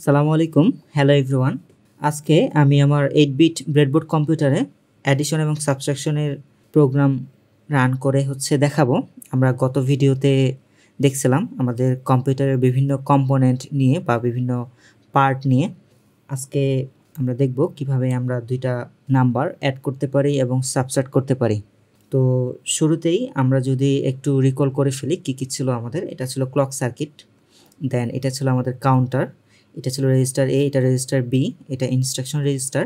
সালামু আলাইকুম। Hello everyone. আজকে আমি আমার 8 বিট ব্রেডবোর্ড কম্পিউটারে অ্যাডিশন এবং সাবট্রাকশনের প্রোগ্রাম রান করে দেখাবো। আমরা গত ভিডিওতে দেখছিলাম আমাদের কম্পিউটারের বিভিন্ন কম্পোনেন্ট নিয়ে বা বিভিন্ন পার্ট নিয়ে। আজকে আমরা দেখব কিভাবে আমরা দুইটা নাম্বার অ্যাড করতে পারি এবং সাবট্রাক্ট করতে পারি। তো শুরুতেই আমরা যদি একটু রিকল করে ফেলি কী ছিল আমাদের। এটা ছিল ক্লক সার্কিট, দেন এটা ছিল আমাদের কাউন্টার, এটা ছিল রেজিস্টার এ, এটা রেজিস্টার বি, এটা ইনস্ট্রাকশন রেজিস্টার,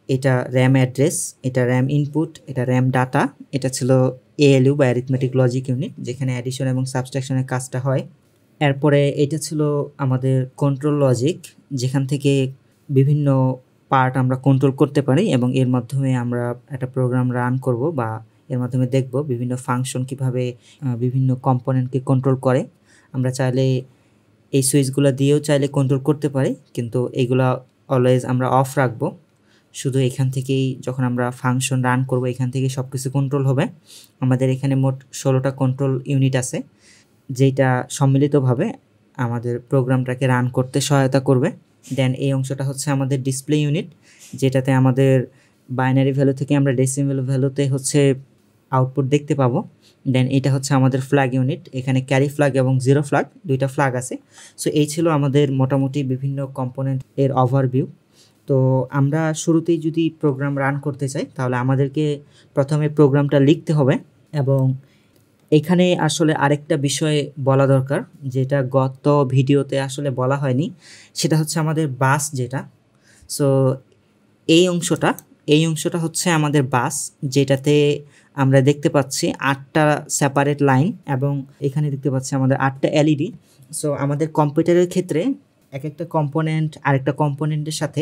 এটা র্যাম অ্যাড্রেস, এটা র্যাম ইনপুট, এটা র্যাম ডাটা, এটা ছিল এএলইউ বা অ্যারিথমেটিক লজিক ইউনিট যেখানে অ্যাডিশন এবং সাবট্রাকশনের কাজটা হয়। এরপরে এটা ছিল আমাদের কন্ট্রোল লজিক যেখান থেকে বিভিন্ন পার্ট আমরা কন্ট্রোল করতে পারি এবং এর মাধ্যমে আমরা একটা প্রোগ্রাম রান করব বা এর মাধ্যমে দেখব বিভিন্ন ফাংশন কিভাবে বিভিন্ন কম্পোনেন্টকে কন্ট্রোল করে। আমরা চাইলে এই সুইচগুলো দিয়েও চাইলে কন্ট্রোল করতে পারি, কিন্তু এইগুলা অলওয়েজ আমরা অফ রাখবো। শুধু এখান থেকেই যখন আমরা ফাংশন রান করব এখান থেকেই সব কিছু কন্ট্রোল হবে। আমাদের এখানে মোট 16টা কন্ট্রোল ইউনিট আছে যেটা সম্মিলিতভাবে আমাদের প্রোগ্রামটাকে রান করতে সহায়তা করবে। দেন এই অংশটা হচ্ছে আমাদের ডিসপ্লে ইউনিট যেটাতে আমাদের বাইনারি ভ্যালু থেকে আমরা ডেসিমেল ভ্যালুতে আউটপুট দেখতে পাবো। দেন এটা হচ্ছে আমাদের ফ্ল্যাগ ইউনিট, এখানে ক্যারি ফ্ল্যাগ এবং জিরো ফ্ল্যাগ দুইটা ফ্ল্যাগ আছে। সো এই ছিল আমাদের মোটামুটি বিভিন্ন কম্পোনেন্ট এর ওভারভিউ। তো আমরা শুরুতেই যদি প্রোগ্রাম রান করতে চাই তাহলে আমাদেরকে প্রথমে প্রোগ্রামটা লিখতে হবে এবং এখানে আসলে আরেকটা বিষয় বলা দরকার যেটা গত ভিডিওতে আসলে বলা হয়নি, সেটা হচ্ছে আমাদের বাস যেটা। সো এই অংশটা হচ্ছে আমাদের বাস যেটাতে আমরা দেখতে পাচ্ছি 8টা সেপারেট লাইন এবং এখানে দেখতে পাচ্ছি আমাদের 8টা এলইডি। সো আমাদের কম্পিউটারের ক্ষেত্রে এক একটা কম্পোনেন্ট আরেকটা কম্পোনেন্টের সাথে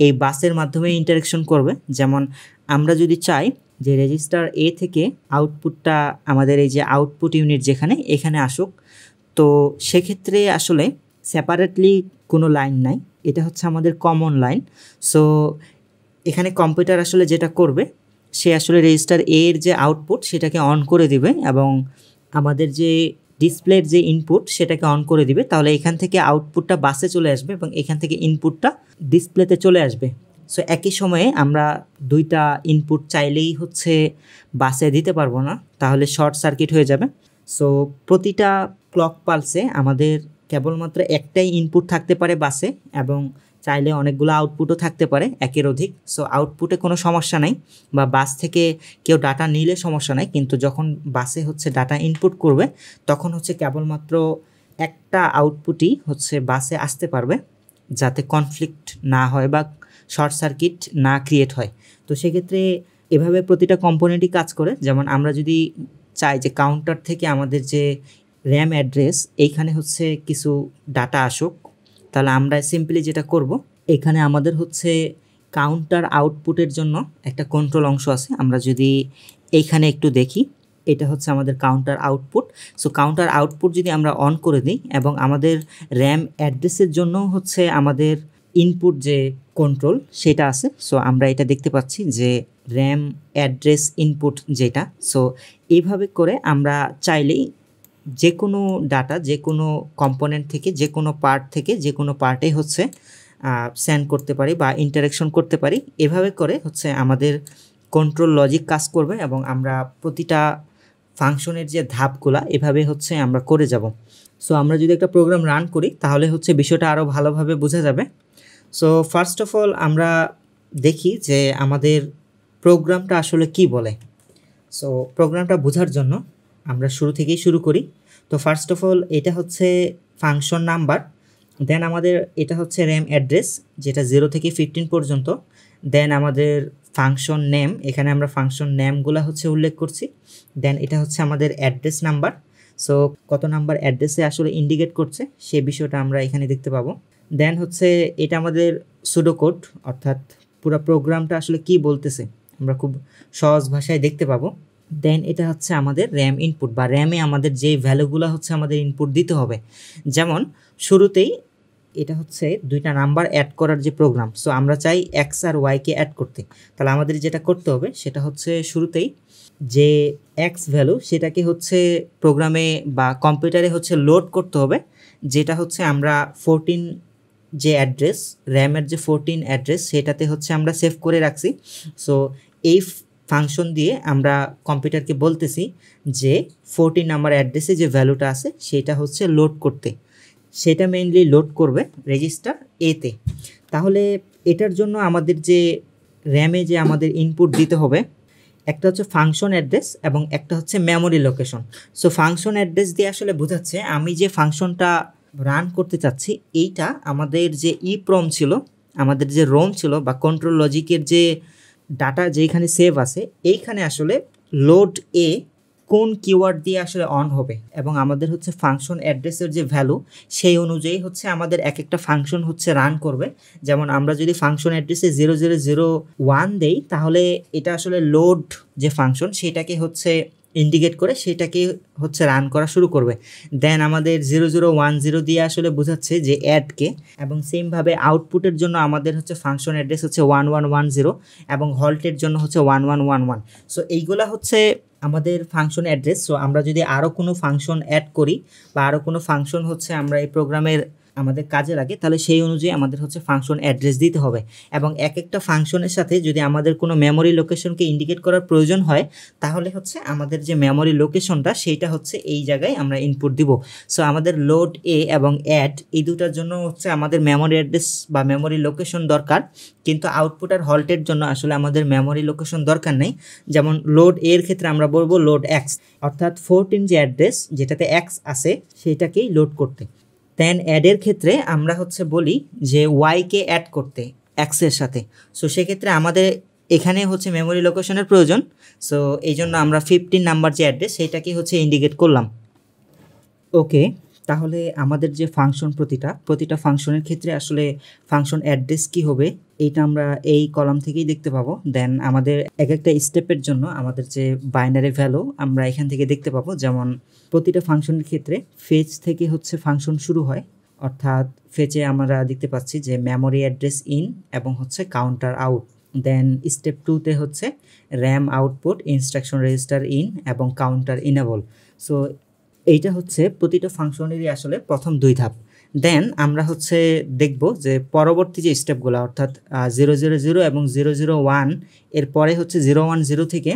এই বাসের মাধ্যমে ইন্টারেকশন করবে। যেমন আমরা যদি চাই যে রেজিস্টার এ থেকে আউটপুটটা আমাদের এই যে আউটপুট ইউনিট যেখানে এখানে আসুক, তো সেক্ষেত্রে আসলে সেপারেটলি কোনো লাইন নাই, এটা হচ্ছে আমাদের কমন লাইন। সো এখানে কম্পিউটার আসলে যেটা করবে সে আসলে রেজিস্টার এ এর যে আউটপুট সেটাকে অন করে দিবে এবং আমাদের যে ডিসপ্লের যে ইনপুট সেটাকে অন করে দিবে। তাহলে এখান থেকে আউটপুটটা বাসে চলে আসবে এবং এখান থেকে ইনপুটটা ডিসপ্লেতে চলে আসবে। সো একই সময়ে আমরা দুইটা ইনপুট চাইলেই বাসে দিতে পারবো না, তাহলে শর্ট সার্কিট হয়ে যাবে। সো প্রতিটা ক্লক পালসে আমাদের কেবলমাত্র একটাই ইনপুট থাকতে পারে বাসে এবং চাইলে অনেকগুলো আউটপুটও থাকতে পারে একের অধিক। সো আউটপুটে কোনো সমস্যা নাই বা বাস থেকে কেউ ডাটা নিলে সমস্যা নাই, কিন্তু যখন বাসে ডাটা ইনপুট করবে তখন কেবলমাত্র একটা আউটপুটই বাসে আসতে পারবে যাতে কনফ্লিক্ট না হয় বা শর্ট সার্কিট না ক্রিয়েট হয়। তো সেক্ষেত্রে এভাবে প্রতিটা কম্পোনেন্টই কাজ করে। যেমন আমরা যদি চাই যে কাউন্টার থেকে আমাদের যে র্যাম অ্যাড্রেস এইখানে কিছু ডাটা আসুক, তাহলে আমরা সিম্পলি যেটা করব এখানে আমাদের কাউন্টার আউটপুটের জন্য একটা কন্ট্রোল অংশ আছে। আমরা যদি এইখানে একটু দেখি, এটা আমাদের counter output. So counter output যদি আমরা অন করে দিই এবং আমাদের র্যাম অ্যাড্রেসের জন্য আমাদের ইনপুট যে কন্ট্রোল সেটা আছে। সো আমরা এটা দেখতে পাচ্ছি যে র্যাম অ্যাড্রেস ইনপুট যেটা। সো এইভাবে করে আমরা চাইলেই যে কোনো ডাটা যে কোনো কম্পোনেন্ট থেকে যে কোনো পার্ট থেকে যে কোনো পার্টে সেন্ড করতে পারি বা ইন্টারেকশন করতে পারি। এভাবে করে আমাদের কন্ট্রোল লজিক কাজ করবে এবং আমরা প্রতিটা ফাংশনের যে ধাপগুলা এভাবে আমরা করে যাব। সো আমরা যদি একটা প্রোগ্রাম রান করি তাহলে বিষয়টা আরও ভালোভাবে বোঝা যাবে। সো ফার্স্ট অফ অল আমরা দেখি যে আমাদের প্রোগ্রামটা আসলে কি বলে। সো প্রোগ্রামটা বোঝার জন্য আমরা শুরু থেকেই শুরু করি। তো ফার্স্ট অফ অল এটা ফাংশন নাম্বার, দেন আমাদের এটা র্যাম অ্যাড্রেস যেটা 0 থেকে 15 পর্যন্ত, দেন আমাদের ফাংশন নেম, এখানে আমরা ফাংশন নেমগুলো উল্লেখ করছি। দেন এটা আমাদের অ্যাড্রেস নাম্বার। সো কত নাম্বার অ্যাড্রেসে আসলে ইন্ডিকেট করছে সে বিষয়টা আমরা এখানে দেখতে পাবো। দেন এটা আমাদের সুডো কোড, অর্থাৎ পুরো প্রোগ্রামটা আসলে কি বলতেছে আমরা খুব সহজ ভাষায় দেখতে পাবো। দেন এটা আমাদের র্যাম ইনপুট বা র্যামে আমাদের যে ভ্যালুগুলো আমাদের ইনপুট দিতে হবে। যেমন শুরুতেই এটা দুইটা নাম্বার অ্যাড করার যে প্রোগ্রাম। সো আমরা চাই এক্স আর ওয়াইকে অ্যাড করতে, তাহলে আমাদের যেটা করতে হবে সেটা শুরুতেই যে এক্স ভ্যালু সেটাকে প্রোগ্রামে বা কম্পিউটারে লোড করতে হবে, যেটা আমরা 14 যে অ্যাড্রেস, র্যামের যে 14 অ্যাড্রেস সেটাতে হচ্ছে আমরা সেভ করে রাখছি। সো এই ফাংশন দিয়ে আমরা কম্পিউটারকে বলতেছি যে 14 নাম্বার অ্যাড্রেসে যে ভ্যালুটা আছে সেটা হচ্ছে লোড করতে, সেটা মেইনলি লোড করবে রেজিস্টার এতে। তাহলে এটার জন্য আমাদের যে র্যামে যে আমাদের ইনপুট দিতে হবে, একটা হচ্ছে ফাংশন অ্যাড্রেস এবং একটা হচ্ছে memory location. So function address দিয়ে আসলে বোঝাচ্ছে আমি যে ফাংশনটা রান করতে চাচ্ছি এইটা আমাদের যে ইপ্রম ছিল, আমাদের যে রোম ছিল বা কন্ট্রোল লজিকের যে ডাটা যেখানে সেভ আছে, এইখানে আসলে লোড এ কোন কিওয়ার্ড দিয়ে আসলে অন হবে এবং আমাদের হচ্ছে ফাংশন অ্যাড্রেসের যে ভ্যালু সেই অনুযায়ী হচ্ছে আমাদের এক একটা ফাংশন হচ্ছে রান করবে। যেমন আমরা যদি ফাংশন অ্যাড্রেসে 0001 দেই তাহলে এটা আসলে লোড যে ফাংশন সেটাকে হচ্ছে ইন্ডিকেট করে সেটাকে হচ্ছে রান করা শুরু করবে। দেন আমাদের 0010 দিয়ে আসলে বোঝাচ্ছে যে অ্যাডকে, এবং সেমভাবে আউটপুটের জন্য আমাদের হচ্ছে ফাংশন অ্যাড্রেস হচ্ছে 1110 এবং হল্টের জন্য হচ্ছে 1111। সো এইগুলা হচ্ছে আমাদের ফাংশন অ্যাড্রেস। সো আমরা যদি আরও কোনো ফাংশন অ্যাড করি বা আরও কোনো ফাংশন হচ্ছে আমরা এই প্রোগ্রামের আমাদের কাজে লাগে তাহলে সেই অনুযায়ী আমাদের হচ্ছে ফাংশন অ্যাড্রেস দিতে হবে। এবং এক একটা ফাংশনের সাথে যদি আমাদের কোনো মেমোরি লোকেশনকে ইন্ডিকেট করার প্রয়োজন হয় তাহলে হচ্ছে আমাদের যে মেমোরি লোকেশনটা সেইটা হচ্ছে এই জায়গায় আমরা ইনপুট দিব। সো আমাদের লোড এ এবং অ্যাড এই দুটার জন্য হচ্ছে আমাদের মেমোরি অ্যাড্রেস বা মেমোরি লোকেশন দরকার, কিন্তু আউটপুট আর হল্টের জন্য আসলে আমাদের মেমোরি লোকেশন দরকার নেই। যেমন লোড এর ক্ষেত্রে আমরা বলবো লোড এক্স, অর্থাৎ 14 যে অ্যাড্রেস যেটাতে এক্স আছে সেইটাকেই লোড করতে। দেন অ্যাডের ক্ষেত্রে আমরা হচ্ছে বলি যে ওয়াইকে অ্যাড করতে এক্সের সাথে। সো সেক্ষেত্রে আমাদের এখানে হচ্ছে মেমোরি লোকেশনের প্রয়োজন। সো এই জন্য আমরা 15 নাম্বার যে অ্যাড্রেস সেইটাকে হচ্ছে ইন্ডিকেট করলাম। ওকে, তাহলে আমাদের যে ফাংশন প্রতিটা ফাংশনের ক্ষেত্রে আসলে ফাংশন অ্যাড্রেস কি হবে এইটা আমরা এই কলাম থেকেই দেখতে পাবো। দেন আমাদের এক একটা স্টেপের জন্য আমাদের যে বাইনারি ভ্যালু আমরা এখান থেকে দেখতে পাবো। যেমন প্রতিটা ফাংশনের ক্ষেত্রে ফেচ থেকে হচ্ছে ফাংশন শুরু হয়, অর্থাৎ ফেচে আমরা দেখতে পাচ্ছি যে মেমোরি অ্যাড্রেস ইন এবং হচ্ছে কাউন্টার আউট। দেন স্টেপ 2তে হচ্ছে RAM output, instruction register in এবং কাউন্টার ইনেবল। সো এইটা হচ্ছে প্রতিটা ফাংশনেরই আসলে প্রথম 2 ধাপ। দেন আমরা হচ্ছে দেখব যে পরবর্তী যে স্টেপগুলো, অর্থাৎ 000 এবং 001 এরপরে হচ্ছে 010 থেকে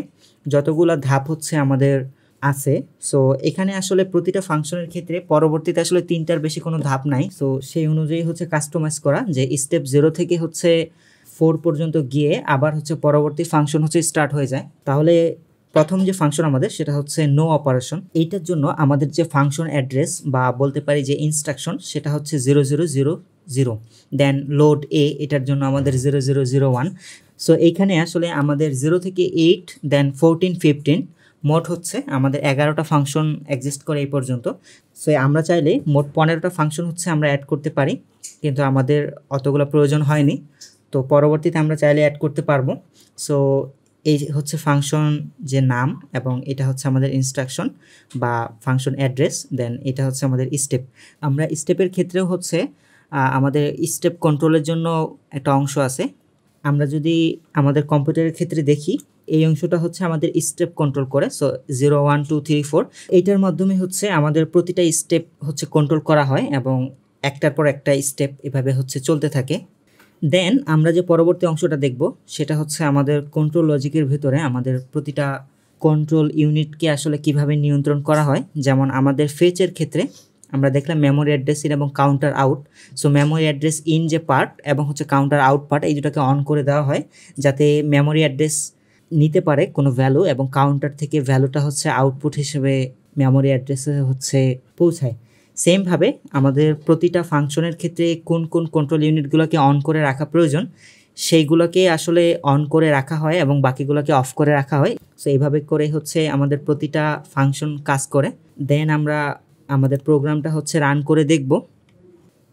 যতগুলো ধাপ হচ্ছে আমাদের আছে। সো এখানে আসলে প্রতিটা ফাংশনের ক্ষেত্রে পরবর্তীতে আসলে 3টার বেশি কোনো ধাপ নাই। সো সেই অনুযায়ী হচ্ছে কাস্টমাইজ করা যে স্টেপ 0 থেকে হচ্ছে 4 পর্যন্ত গিয়ে আবার হচ্ছে পরবর্তী ফাংশন হচ্ছে স্টার্ট হয়ে যায়। তাহলে প্রথম যে ফাংশন আমাদের সেটা হচ্ছে নো অপারেশন। এইটার জন্য আমাদের যে ফাংশন অ্যাড্রেস বা বলতে পারি যে ইনস্ট্রাকশন সেটা হচ্ছে 0000। দেন লোড এ, এটার জন্য আমাদের 0001। সো এইখানে আসলে আমাদের 0 থেকে 8 দেন 14 15 মোট হচ্ছে আমাদের 11টা ফাংশন এক্সিস্ট করে এই পর্যন্ত। সো আমরা চাইলে মোট 15টা ফাংশন হচ্ছে আমরা অ্যাড করতে পারি, কিন্তু আমাদের অতগুলো প্রয়োজন হয়নি। তো পরবর্তীতে আমরা চাইলে অ্যাড করতে পারবো। সো এই হচ্ছে ফাংশন যে নাম এবং এটা হচ্ছে আমাদের ইনস্ট্রাকশন বা ফাংশন অ্যাড্রেস। দেন এটা হচ্ছে আমাদের স্টেপ। আমরা স্টেপের ক্ষেত্রেও হচ্ছে আমাদের স্টেপ কন্ট্রোলের জন্য একটা অংশ আছে। আমরা যদি আমাদের কম্পিউটারের ক্ষেত্রে দেখি এই অংশটা হচ্ছে আমাদের স্টেপ কন্ট্রোল করে। সো 0 1 2 3 4 এইটার মাধ্যমে হচ্ছে আমাদের প্রতিটা স্টেপ হচ্ছে কন্ট্রোল করা হয় এবং একটার পর একটা স্টেপ এভাবে হচ্ছে চলতে থাকে। দেন আমরা যে পরবর্তী অংশটা দেখব সেটা হচ্ছে আমাদের কন্ট্রোল লজিকের ভিতরে আমাদের প্রতিটা কন্ট্রোল ইউনিটকে আসলে কিভাবে নিয়ন্ত্রণ করা হয়। যেমন আমাদের ফেচের ক্ষেত্রে আমরা দেখলাম মেমোরি অ্যাড্রেস ইন এবং counter out. So memory address in যে পার্ট এবং হচ্ছে কাউন্টার আউট পার্ট এই দুটাকে অন করে দেওয়া হয় যাতে মেমোরি অ্যাড্রেস নিতে পারে কোনো ভ্যালু এবং কাউন্টার থেকে ভ্যালুটা হচ্ছে আউটপুট হিসেবে মেমোরি অ্যাড্রেসে হচ্ছে পৌঁছায়। সেমভাবে আমাদের প্রতিটা ফাংশনের ক্ষেত্রে কোন কোন কন্ট্রোল ইউনিটগুলোকে অন করে রাখা প্রয়োজন সেইগুলোকে আসলে অন করে রাখা হয় এবং বাকিগুলোকে অফ করে রাখা হয়। সো এইভাবে করে হচ্ছে আমাদের প্রতিটা ফাংশন কাজ করে। দেন আমরা আমাদের প্রোগ্রামটা হচ্ছে রান করে দেখব।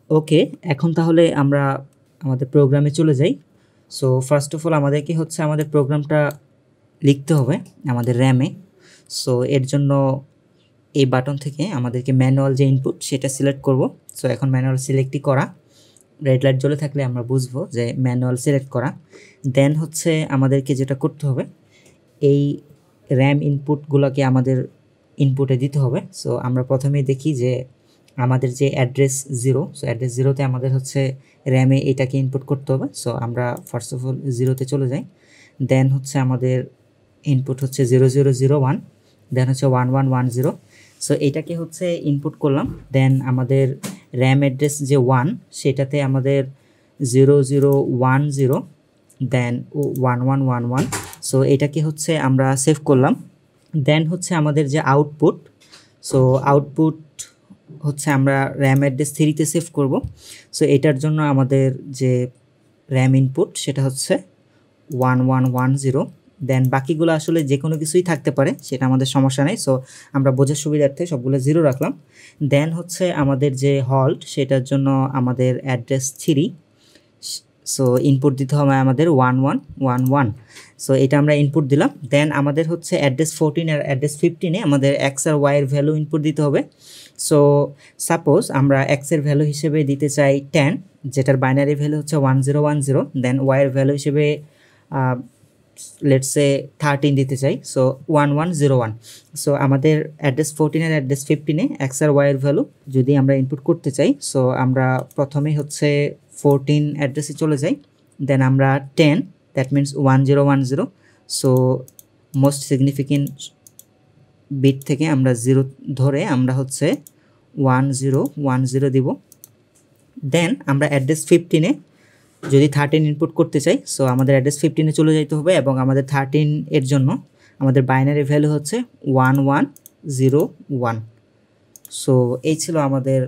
ওকে, এখন তাহলে আমরা আমাদের প্রোগ্রামে চলে যাই। সো ফার্স্ট অফ অল আমাদেরকে হচ্ছে আমাদের প্রোগ্রামটা লিখতে হবে আমাদের র্যামে। সো এর জন্য এই বাটন থেকে আমাদেরকে ম্যানুয়াল যে ইনপুট সেটা সিলেক্ট করব। সো এখন ম্যানুয়াল সিলেক্টই করা, রেড লাইট জ্বলে থাকলে আমরা বুঝবো যে ম্যানুয়াল সিলেক্ট করা। দেন হচ্ছে আমাদেরকে যেটা করতে হবে এই র্যাম ইনপুটগুলোকে আমাদের ইনপুটে দিতে হবে। সো আমরা প্রথমেই দেখি যে আমাদের যে অ্যাড্রেস 0, সো অ্যাড্রেস 0তে আমাদের হচ্ছে র্যামে এটাকে ইনপুট করতে হবে। সো আমরা ফার্স্ট অফ অল 0-তে চলে যাই। দেন হচ্ছে আমাদের ইনপুট হচ্ছে 0001, দেন হচ্ছে 1110। সো এটাকে হচ্ছে ইনপুট করলাম। দেন আমাদের র্যাম অ্যাড্রেস যে 1, সেটাতে আমাদের 0010 দেন 1111। সো এটাকে হচ্ছে আমরা সেভ করলাম। দেন হচ্ছে আমাদের যে আউটপুট, সো আউটপুট হচ্ছে আমরা র্যাম অ্যাড্রেস 3-তে সেভ করব। সো এটার জন্য আমাদের যে র্যাম ইনপুট সেটা হচ্ছে 1110। দেন বাকিগুলো আসলে যে কোনো কিছুই থাকতে পারে, সেটা আমাদের সমস্যা নেই। সো আমরা বোঝার সুবিধার্থে সবগুলো 0 রাখলাম। দেন হচ্ছে আমাদের যে হল্ট, সেটার জন্য আমাদের অ্যাড্রেস 3, সো ইনপুট দিতে হবে আমাদের 1111। সো এটা আমরা ইনপুট দিলাম। দেন আমাদের হচ্ছে অ্যাড্রেস 14 আর অ্যাড্রেস 15-এ আমাদের এক্স আর ওয়াই এর ভ্যালু ইনপুট দিতে হবে। সো সাপোজ আমরা এক্স এর ভ্যালু হিসেবে দিতে চাই 10, যেটার বাইনারি ভ্যালু হচ্ছে 1010। দেন ওয়াই এর ভ্যালু হিসেবে লেটস সে 13 দিতে চাই, সো 1101। সো আমাদের অ্যাড্রেস 14 আর অ্যাড্রেস 15-এ এক্স আর ওয়াই এর ভ্যালু যদি আমরা ইনপুট করতে চাই, সো আমরা প্রথমে হচ্ছে 14 অ্যাড্রেসে চলে যাই। দেন আমরা 10, that means 1010। So most significant bit থেকে আমরা 0 ধরে আমরা হচ্ছে 1010 দিব। দেন আমরা অ্যাড্রেস 15-এ যদি 13 ইনপুট করতে চাই, সো আমাদের অ্যাড্রেস 15-এ চলে যাইতে হবে এবং আমাদের 13 এর জন্য আমাদের বাইনারি ভ্যালু হচ্ছে 1101। সো এই ছিল আমাদের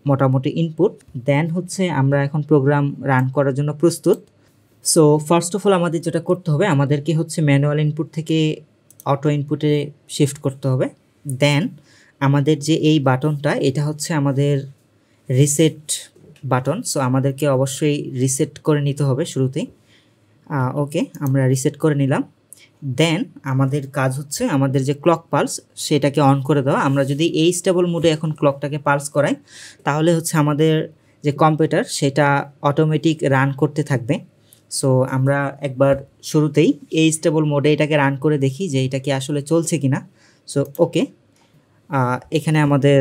মোটামুটি ইনপুট। দেন হচ্ছে আমরা এখন প্রোগ্রাম রান করার জন্য প্রস্তুত। সো ফার্স্ট অফ অল আমাদের যেটা করতে হবে, আমাদেরকে হচ্ছে ম্যানুয়াল ইনপুট থেকে অটো ইনপুটে শিফট করতে হবে। দেন আমাদের যে এই বাটনটা, এটা হচ্ছে আমাদের রিসেট বাটন। সো আমাদেরকে অবশ্যই রিসেট করে নিতে হবে শুরুতেই। ওকে, আমরা রিসেট করে নিলাম। দেন আমাদের কাজ হচ্ছে আমাদের যে ক্লক পালস, সেটাকে অন করে দেওয়া। আমরা যদি এই স্টেবল মোডে এখন ক্লকটাকে পালস করাই, তাহলে হচ্ছে আমাদের যে কম্পিউটার সেটা অটোমেটিক রান করতে থাকবে। সো আমরা একবার শুরুতেই এই স্টেবল মোডে এটাকে রান করে দেখি যে এটা কি আসলে চলছে কি না। সো ওকে, এখানে আমাদের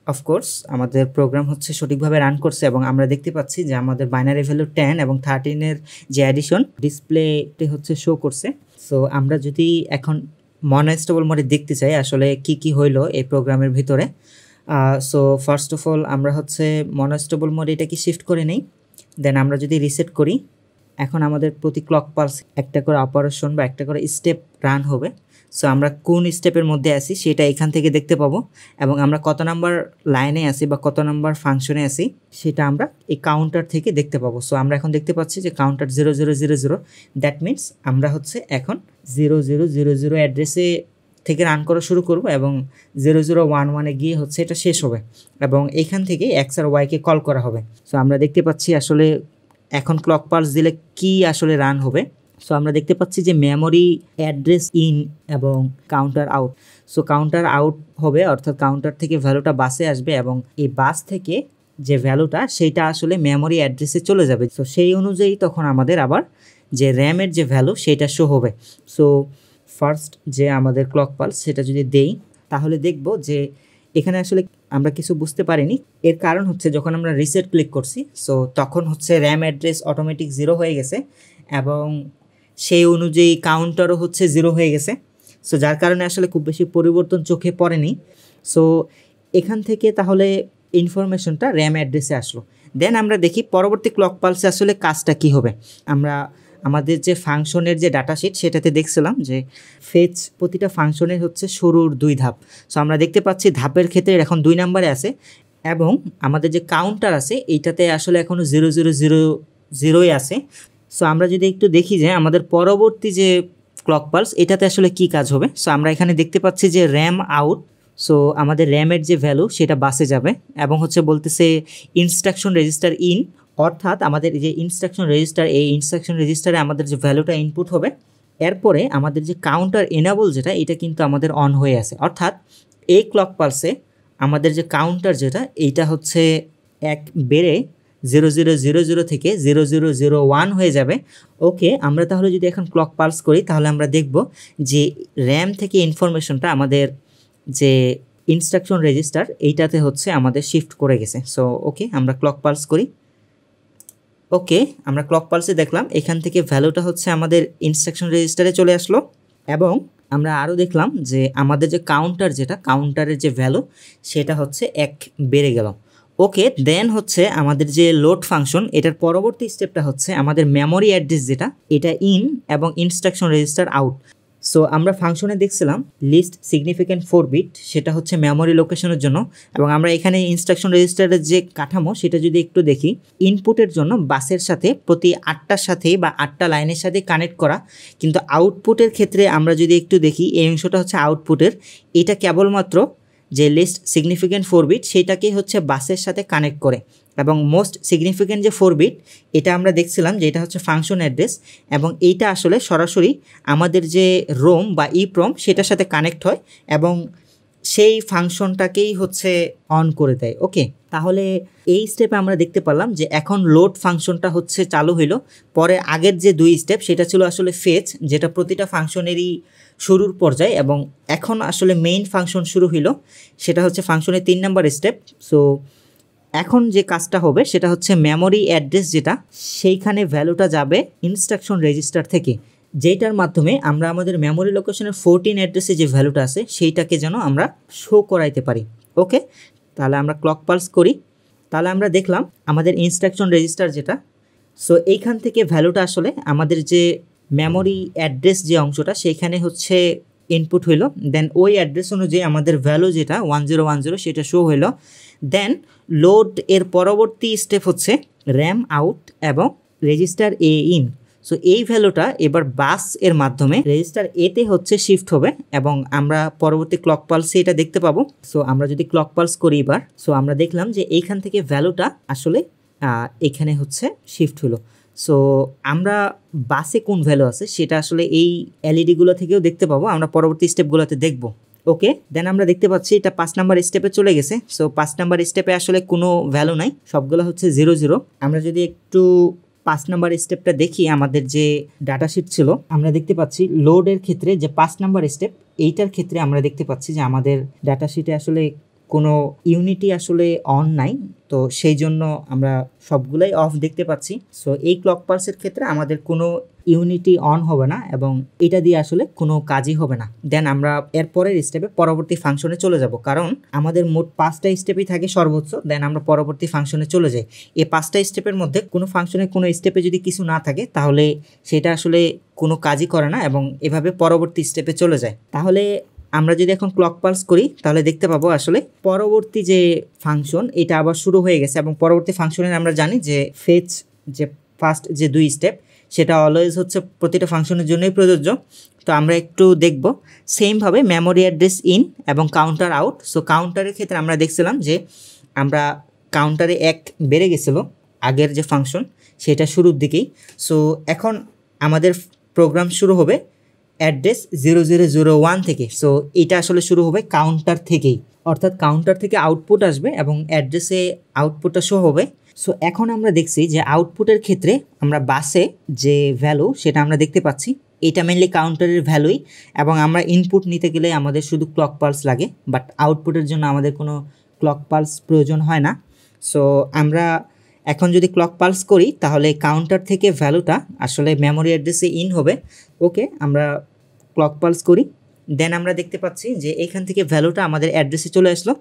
অফকোর্স আমাদের প্রোগ্রাম হচ্ছে সঠিকভাবে রান করছে এবং আমরা দেখতে পাচ্ছি যে আমাদের বাইনারি ভ্যালু 10 এবং 13-এর যে অ্যাডিশন ডিসপ্লেতে হচ্ছে শো করছে। সো আমরা যদি এখন মনোস্টেবল মোডে দেখতে চাই আসলে কি কি হইলো এই প্রোগ্রামের ভিতরে, সো ফার্স্ট অফ অল আমরা হচ্ছে মনোস্টেবল মোডে এটাকে শিফট করে নেই। দেন আমরা যদি রিসেট করি, এখন আমাদের প্রতি ক্লক পালস একটা করে অপারেশন বা একটা করে স্টেপ রান হবে। সো আমরা কোন স্টেপের মধ্যে আছি সেটা এখান থেকে দেখতে পাবো এবং আমরা কত নাম্বার লাইনে আছি বা কত নাম্বার ফাংশনে আছি সেটা আমরা এই কাউন্টার থেকে দেখতে পাবো। সো আমরা এখন দেখতে পাচ্ছি যে কাউন্টার 0000, দ্যাট মিনস আমরা হচ্ছে এখন 0000 অ্যাড্রেসে থেকে রান করা শুরু করব এবং 0011-এ গিয়ে হচ্ছে এটা শেষ হবে এবং এইখান থেকে এক্স আর ওয়াইকে কল করা হবে। সো আমরা দেখতে পাচ্ছি আসলে এখন ক্লক পালস দিলে কি আসলে রান হবে। সো আমরা দেখতে পাচ্ছি যে মেমোরি অ্যাড্রেস ইন এবং counter out. So counter out হবে, অর্থাৎ কাউন্টার থেকে ভ্যালুটা বাসে আসবে এবং এই বাস থেকে যে ভ্যালুটা সেইটা আসলে মেমোরি অ্যাড্রেসে চলে যাবে। সো সেই অনুযায়ী তখন আমাদের আবার যে র্যামের যে ভ্যালু সেটা শো হবে। সো ফার্স্ট যে আমাদের ক্লক পালস সেটা যদি দেই, তাহলে দেখব যে এখানে আসলে আমরা কিছু বুঝতে পারিনি। এর কারণ হচ্ছে যখন আমরা রিসেট ক্লিক করছি, সো তখন হচ্ছে র্যাম অ্যাড্রেস অটোমেটিক 0 হয়ে গেছে এবং সেই অনুযায়ী কাউন্টারও হচ্ছে 0 হয়ে গেছে। সো যার কারণে আসলে খুব বেশি পরিবর্তন চোখে পড়েনি। সো এখান থেকে তাহলে ইনফরমেশনটা র্যাম অ্যাড্রেসে আসলো। দেন আমরা দেখি পরবর্তী ক্লক পালসে আসলে কাজটা কি হবে। আমরা আমাদের যে ফাংশনের যে ডাটাশিট সেটাতে দেখছিলাম যে ফেচ প্রতিটা ফাংশনের হচ্ছে শুরুর 2 ধাপ। সো আমরা দেখতে পাচ্ছি ধাপের ক্ষেত্রে এখন 2 নম্বরে আছে এবং আমাদের যে কাউন্টার আছে এইটাতে আসলে এখনও 0000ই আছে। সো আমরা যদি একটু দেখি যে আমাদের পরবর্তী যে ক্লক পালস এটাতে আসলে কি কাজ হবে। সো আমরা এখানে দেখতে পাচ্ছি যে র্যাম আউট। সো আমাদের র্যামের যে ভ্যালু সেটা বাসে যাবে এবং হচ্ছে বলতেছে ইনস্ট্রাকশন রেজিস্টার ইন, অর্থাৎ আমাদের যে ইনস্ট্রাকশন রেজিস্টার, এই ইনস্ট্রাকশন রেজিস্টারে আমাদের যে ভ্যালুটা ইনপুট হবে, এরপরে আমাদের যে কাউন্টার এনাবল যেটা এটা কিন্তু আমাদের অন হয়ে আছে। অর্থাৎ এই ক্লক পালসে আমাদের যে কাউন্টার যেটা এইটা হচ্ছে 1 বেড়ে 0000 থেকে 0001 হয়ে যাবে। ওকে, আমরা তাহলে যদি এখন ক্লক পালস করি তাহলে আমরা দেখব যে র্যাম থেকে ইনফরমেশনটা আমাদের যে ইনস্ট্রাকশন রেজিস্টার এইটাতে হচ্ছে আমাদের শিফট করে গেছে। সো ওকে, আমরা ক্লক পালস করি। ওকে, আমরা ক্লক পালসে দেখলাম এখান থেকে ভ্যালুটা হচ্ছে আমাদের ইনস্ট্রাকশন রেজিস্টারে চলে আসলো এবং আমরা আরও দেখলাম যে আমাদের যে কাউন্টারের যে ভ্যালু সেটা হচ্ছে 1 বেড়ে গেল। ওকে, দেন হচ্ছে আমাদের যে লোড ফাংশন, এটার পরবর্তী স্টেপটা হচ্ছে আমাদের মেমোরি অ্যাড্রেস যেটা, এটা ইন এবং ইনস্ট্রাকশন রেজিস্টার আউট। সো আমরা ফাংশনে দেখছিলাম লিস্ট সিগনিফিক্যান্ট 4 বিট, সেটা হচ্ছে মেমোরি লোকেশনের জন্য, এবং আমরা এখানে ইনস্ট্রাকশন রেজিস্টারের যে কাঠামো সেটা যদি একটু দেখি, ইনপুটের জন্য বাসের সাথে প্রতি 8টার সাথে বা 8টা লাইনের সাথে কানেক্ট করা, কিন্তু আউটপুটের ক্ষেত্রে আমরা যদি একটু দেখি এই অংশটা হচ্ছে আউটপুটের, এটা কেবলমাত্র যে লিস্ট সিগনিফিক্যান্ট 4 বিট সেটাকে হচ্ছে বাসের সাথে কানেক্ট করে, এবং মোস্ট সিগনিফিক্যান্ট যে 4 বিট এটা আমরা দেখছিলাম যে এটা হচ্ছে ফাংশন অ্যাড্রেস, এবং এইটা আসলে সরাসরি আমাদের যে রোম বা ইপ্রম সেটার সাথে কানেক্ট হয় এবং সেই ফাংশনটাকেই হচ্ছে অন করে দেয়। ওকে, তাহলে এই স্টেপে আমরা দেখতে পারলাম যে এখন লোড ফাংশনটা হচ্ছে চালু হইল। পরে আগের যে 2 স্টেপ সেটা ছিল আসলে ফেচ, যেটা প্রতিটা ফাংশনেরই শুরুর পর্যায়ে, এবং এখন আসলে মেইন ফাংশন শুরু হইল, সেটা হচ্ছে ফাংশনের 3 নাম্বার স্টেপ। সো এখন যে কাজটা হবে সেটা হচ্ছে মেমোরি অ্যাড্রেস যেটা, সেইখানে ভ্যালুটা যাবে ইনস্ট্রাকশন রেজিস্টার থেকে, যেটার মাধ্যমে আমরা আমাদের মেমোরি লোকেশনের 14 অ্যাড্রেসে যে ভ্যালুটা আছে সেইটাকে যেন আমরা শো করাইতে পারি। ওকে, তাহলে আমরা ক্লক পালস করি, তাহলে আমরা দেখলাম আমাদের ইনস্ট্রাকশন রেজিস্টার যেটা, সো এইখান থেকে ভ্যালুটা আসলে আমাদের যে মেমোরি অ্যাড্রেস যে অংশটা সেইখানে হচ্ছে ইনপুট হইল, দেন ওই অ্যাড্রেস অনুযায়ী আমাদের ভ্যালু যেটা 1010 সেটা শো হইল। দেন লোড এর পরবর্তী স্টেপ হচ্ছে র্যাম আউট এবং রেজিস্টার এ ইন। সো এই ভ্যালুটা এবার বাস এর মাধ্যমে রেজিস্টার এতে হচ্ছে শিফট হবে, এবং আমরা পরবর্তী ক্লক পালসে এটা দেখতে পাবো। সো আমরা যদি ক্লক পালস করি এবার, সো আমরা দেখলাম যে এইখান থেকে ভ্যালুটা আসলে এখানে হচ্ছে শিফট হলো। সো আমরা বাসে কোন ভ্যালু আছে সেটা আসলে এই এলইডিগুলো থেকেও দেখতে পাবো, আমরা পরবর্তী স্টেপগুলোতে দেখব। ওকে, দেন আমরা দেখতে পাচ্ছি এটা 5 নাম্বার স্টেপে চলে গেছে। সো 5 নাম্বার স্টেপে আসলে কোনো ভ্যালু নাই, সবগুলো হচ্ছে 0 0। আমরা যদি একটু 5 নাম্বার স্টেপটা দেখি, আমাদের যে ডাটা শিট ছিল আমরা দেখতে পাচ্ছি লোডের ক্ষেত্রে যে 5 নাম্বার স্টেপ, এইটার ক্ষেত্রে আমরা দেখতে পাচ্ছি যে আমাদের ডাটা শিটে আসলে কোনো ইউনিটি আসলে অন নাই, তো সেই জন্য আমরা সবগুলাই অফ দেখতে পাচ্ছি। সো এই ক্লক পালসের ক্ষেত্রে আমাদের কোনো ইউনিটি অন হবে না এবং এটা দিয়ে আসলে কোনো কাজই হবে না। দেন আমরা এরপরের স্টেপে পরবর্তী ফাংশনে চলে যাব, কারণ আমাদের মোট 5টা স্টেপই থাকে সর্বোচ্চ। দেন আমরা পরবর্তী ফাংশনে চলে যাই। এই 5টা স্টেপের মধ্যে কোনো ফাংশনে কোনো স্টেপে যদি কিছু না থাকে তাহলে সেটা আসলে কোনো কাজই করে না এবং এভাবে পরবর্তী স্টেপে চলে যায়। তাহলে আমরা যদি এখন ক্লক পালস করি তাহলে দেখতে পাবো আসলে পরবর্তী যে ফাংশন এটা আবার শুরু হয়ে গেছে, এবং পরবর্তী ফাংশনের আমরা জানি যে ফেচ যে ফার্স্ট যে 2 স্টেপ সেটা অলওয়েজ হচ্ছে প্রতিটা ফাংশনের জন্যই প্রযোজ্য। তো আমরা একটু দেখব সেমভাবে মেমোরি অ্যাড্রেস ইন এবং কাউন্টার আউট। সো কাউন্টারের ক্ষেত্রে আমরা দেখছিলাম যে আমরা কাউন্টারে 1 বেড়ে গেছিলো আগের যে ফাংশন সেটা শুরুর দিকেই। সো এখন আমাদের প্রোগ্রাম শুরু হবে অ্যাড্রেস 0001 থেকে। সো এটা আসলে শুরু হবে কাউন্টার থেকেই, অর্থাৎ কাউন্টার থেকে আউটপুট আসবে এবং অ্যাড্রেসে আউটপুটটা শো হবে। সো এখন আমরা দেখছি যে আউটপুটের ক্ষেত্রে আমরা বাসে যে ভ্যালু সেটা আমরা দেখতে পাচ্ছি, এটা মেনলি কাউন্টারের ভ্যালুই, এবং আমরা ইনপুট নিতে গেলে আমাদের শুধু ক্লক পালস লাগে, বাট আউটপুটের জন্য আমাদের কোনো ক্লক পালস প্রয়োজন হয় না। সো আমরা এখন যদি ক্লক পালস করি তাহলে কাউন্টার থেকে ভ্যালুটা আসলে মেমোরি অ্যাড্রেসে ইন হবে। ওকে, আমরা ক্লক পালস করি, দেন আমরা দেখতে পাচ্ছি যে এখান থেকে ভ্যালুটা আমাদের অ্যাড্রেসে চলে আসলো।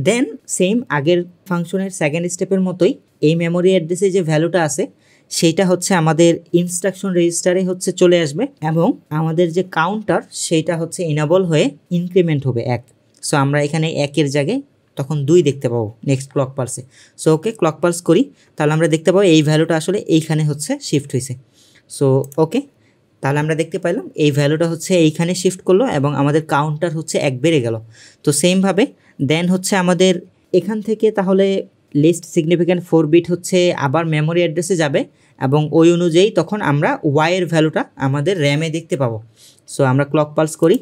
দেন সেম আগের ফাংশনের সেকেন্ড স্টেপের মতোই এই মেমোরি অ্যাড্রেসে যে ভ্যালুটা আছে সেইটা হচ্ছে আমাদের ইনস্ট্রাকশন রেজিস্টারে হচ্ছে চলে আসবে, এবং আমাদের যে কাউন্টার সেইটা হচ্ছে ইনেবল হয়ে ইনক্রিমেন্ট হবে 1। সো আমরা এখানে 1-এর জায়গায় তখন 2 দেখতে পাবো নেক্সট ক্লক পালসে। সো ওকে, ক্লক পালস করি, তাহলে আমরা দেখতে পাবো এই ভ্যালুটা আসলে এইখানে হচ্ছে শিফট হয়েছে। সো ওকে, তাহলে আমরা দেখতে পাইলাম এই ভ্যালুটা হচ্ছে এইখানে শিফট করলো এবং আমাদের কাউন্টার হচ্ছে 1 বেড়ে গেল। তো সেমভাবে দেন হচ্ছে আমাদের এখান থেকে তাহলে লিস্ট সিগনিফিক্যান্ট 4 বিট হচ্ছে আবার মেমোরি অ্যাড্রেসে যাবে, এবং ওই অনুযায়ী তখন আমরা ওয়াইয়ের ভ্যালুটা আমাদের র্যামে দেখতে পাবো। সো আমরা ক্লক পালস করি,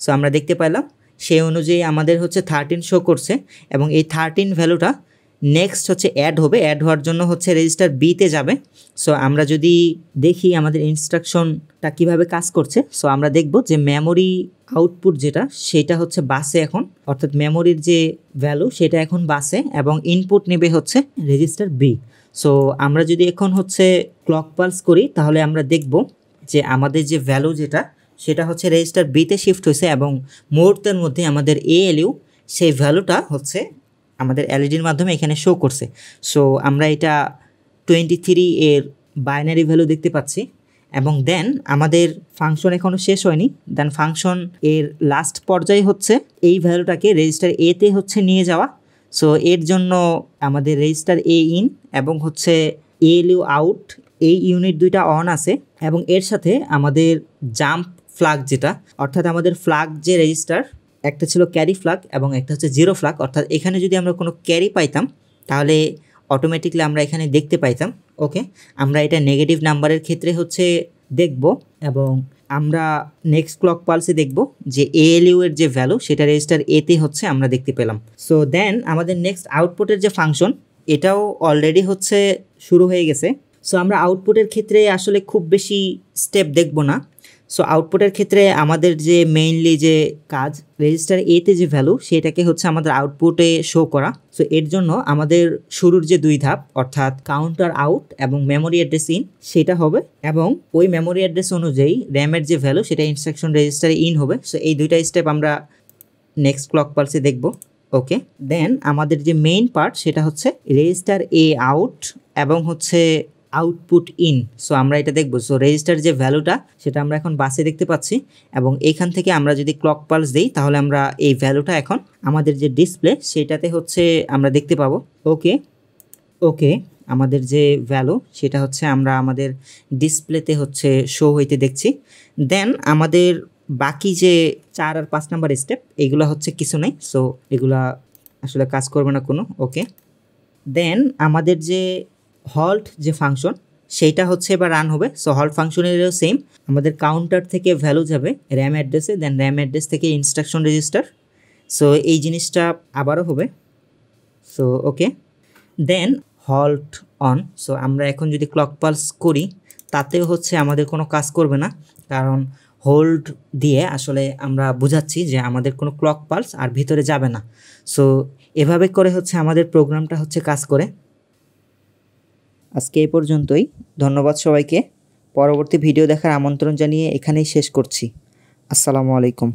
সো আমরা দেখতে পাইলাম সেই অনুযায়ী আমাদের হচ্ছে 13 শো করছে, এবং এই 13 ভ্যালুটা নেক্সট হচ্ছে অ্যাড হবে, অ্যাড হওয়ার জন্য হচ্ছে রেজিস্টার বিতে যাবে। সো আমরা যদি দেখি আমাদের ইনস্ট্রাকশনটা কিভাবে কাজ করছে, সো আমরা দেখব যে মেমোরি আউটপুট যেটা সেটা হচ্ছে বাসে এখন, অর্থাৎ মেমোরির যে ভ্যালু সেটা এখন বাসে, এবং ইনপুট নেবে হচ্ছে রেজিস্টার বি। সো আমরা যদি এখন হচ্ছে ক্লক পালস করি তাহলে আমরা দেখব যে আমাদের যে ভ্যালু যেটা সেটা হচ্ছে রেজিস্টার বিতে শিফট হয়েছে এবং মুহূর্তের মধ্যে আমাদের ALU সেই ভ্যালুটা হচ্ছে আমাদের এলইডির মাধ্যমে এখানে শো করছে। সো আমরা এটা 23 এর বাইনারি ভ্যালু দেখতে পাচ্ছি এবং দেন আমাদের ফাংশন এখনও শেষ হয়নি। দেন ফাংশন এর লাস্ট পর্যায়ে হচ্ছে এই ভ্যালুটাকে রেজিস্টার এতে হচ্ছে নিয়ে যাওয়া। সো এর জন্য আমাদের রেজিস্টার এ ইন এবং হচ্ছে ALU আউট এই ইউনিট দুইটা অন আছে এবং এর সাথে আমাদের জাম্প ফ্ল্যাগ যেটা অর্থাৎ আমাদের ফ্ল্যাগ যে রেজিস্টার একটা ছিল ক্যারি ফ্ল্যাগ এবং একটা হচ্ছে জিরো ফ্ল্যাগ, অর্থাৎ এখানে যদি আমরা কোনো ক্যারি পাইতাম তাহলে অটোমেটিকলি আমরা এখানে দেখতে পাইতাম। ওকে, আমরা এটা নেগেটিভ নাম্বারের ক্ষেত্রে হচ্ছে দেখব এবং আমরা নেক্সট ক্লক পালসে দেখব যে ALU এর যে ভ্যালু সেটা রেজিস্টার এতে হচ্ছে আমরা দেখতে পেলাম। সো দেন আমাদের নেক্সট আউটপুটের যে ফাংশন এটাও অলরেডি হচ্ছে শুরু হয়ে গেছে। সো আমরা আউটপুটের ক্ষেত্রে আসলে খুব বেশি স্টেপ দেখব না। সো আউটপুটের ক্ষেত্রে আমাদের যে মেইনলি যে কাজ রেজিস্টার এতে যে ভ্যালু সেটাকে হচ্ছে আমাদের আউটপুটে শো করা। সো এর জন্য আমাদের শুরুর যে দুই ধাপ অর্থাৎ কাউন্টার আউট এবং মেমোরি অ্যাড্রেস ইন সেটা হবে এবং ওই মেমোরি অ্যাড্রেস অনুযায়ী র্যামের যে ভ্যালু সেটা ইনস্ট্রাকশন রেজিস্টারে ইন হবে। সো এই দুইটা স্টেপ আমরা নেক্সট ক্লক পালসে দেখব। ওকে, দেন আমাদের যে মেইন পার্ট সেটা হচ্ছে রেজিস্টার এ আউট এবং হচ্ছে আউটপুট ইন। সো আমরা এটা দেখব। সো রেজিস্টার যে ভ্যালুটা সেটা আমরা এখন বাসে দেখতে পাচ্ছি এবং এইখান থেকে আমরা যদি ক্লক পালস দিই তাহলে আমরা এই ভ্যালুটা এখন আমাদের যে ডিসপ্লে সেটাতে হচ্ছে আমরা দেখতে পাবো। ওকে, আমাদের যে ভ্যালু সেটা হচ্ছে আমরা আমাদের ডিসপ্লেতে হচ্ছে শো হইতে দেখছি। দেন আমাদের বাকি যে 4 আর 5 নাম্বার স্টেপ এগুলো হচ্ছে কিছু নেই। সো এগুলা আসলে কাজ করবে না কোনো। ওকে, দেন আমাদের যে হল্ট যে ফাংশন সেইটা হচ্ছে এবার রান হবে। সো হল্ট ফাংশনেরও সেম, আমাদের কাউন্টার থেকে ভ্যালু যাবে র্যাম অ্যাড্রেসে, দেন র্যাম অ্যাড্রেস থেকে ইনস্ট্রাকশন রেজিস্টার। সো এই জিনিসটা আবারও হবে। So okay, then halt on. So আমরা এখন যদি ক্লক পালস করি তাতেও হচ্ছে আমাদের কোনো কাজ করবে না, কারণ হোল্ড দিয়ে আসলে আমরা বোঝাচ্ছি যে আমাদের কোনো ক্লক পালস আর ভিতরে যাবে না। সো এভাবে করে হচ্ছে আমাদের প্রোগ্রামটা হচ্ছে কাজ করে। আজকে এই পর্যন্তই। ধন্যবাদ সবাইকে। পরবর্তী ভিডিও দেখার আমন্ত্রণ জানিয়ে এখানেই শেষ করছি। আসসালামু আলাইকুম।